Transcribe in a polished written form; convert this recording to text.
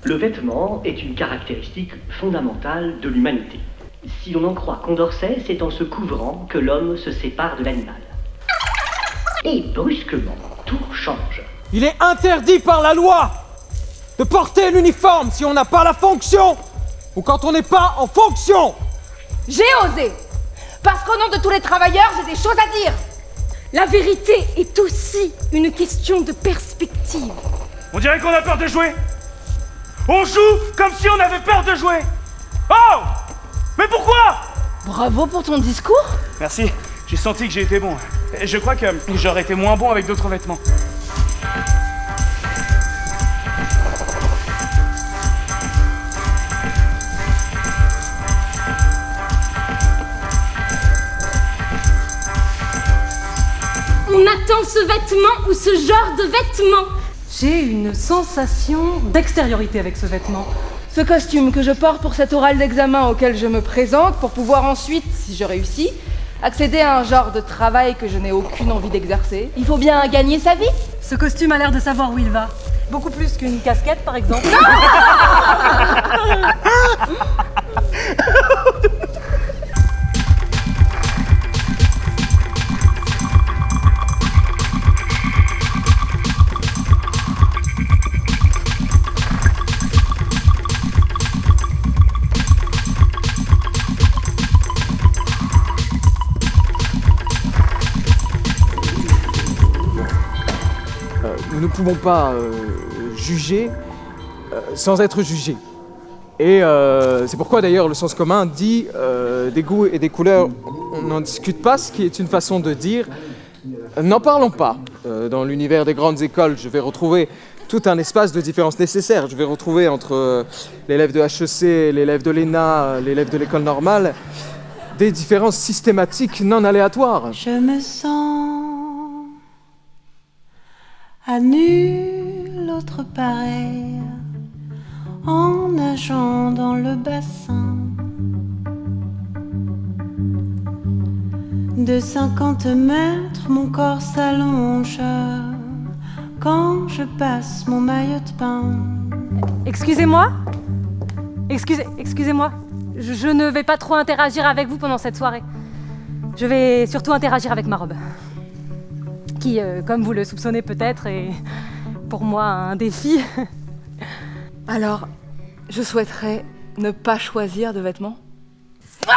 Le vêtement est une caractéristique fondamentale de l'humanité. Si l'on en croit Condorcet, c'est en se couvrant que l'homme se sépare de l'animal. Et brusquement, tout change. Il est interdit par la loi de porter l'uniforme si on n'a pas la fonction ou quand on n'est pas en fonction. J'ai osé, parce qu'au nom de tous les travailleurs, j'ai des choses à dire. La vérité est aussi une question de perspective. On dirait qu'on a peur de jouer. On joue comme si on avait peur de jouer. Oh! Mais pourquoi? Bravo pour ton discours. Merci, j'ai senti que j'ai été bon. Je crois que j'aurais été moins bon avec d'autres vêtements. On attend ce vêtement ou ce genre de vêtement. J'ai une sensation d'extériorité avec ce vêtement. Ce costume que je porte pour cet oral d'examen auquel je me présente, pour pouvoir ensuite, si je réussis, accéder à un genre de travail que je n'ai aucune envie d'exercer. Il faut bien gagner sa vie. Ce costume a l'air de savoir où il va. Beaucoup plus qu'une casquette, par exemple. Nous ne pouvons pas juger sans être jugés. Et c'est pourquoi d'ailleurs le sens commun dit des goûts et des couleurs, on n'en discute pas, ce qui est une façon de dire n'en parlons pas. Dans l'univers des grandes écoles, je vais retrouver tout un espace de différence nécessaire. Je vais retrouver entre l'élève de HEC, l'élève de l'ENA, l'élève de l'école normale, des différences systématiques non aléatoires. Je me sens à nul autre pareil en nageant dans le bassin de 50 mètres. Mon corps s'allonge quand je passe mon maillot de bain. Excusez-moi. Excusez-moi. Je ne vais pas trop interagir avec vous pendant cette soirée. Je vais surtout interagir avec ma robe. Qui, comme vous le soupçonnez peut-être, est pour moi un défi. Alors, je souhaiterais ne pas choisir de vêtements. Ah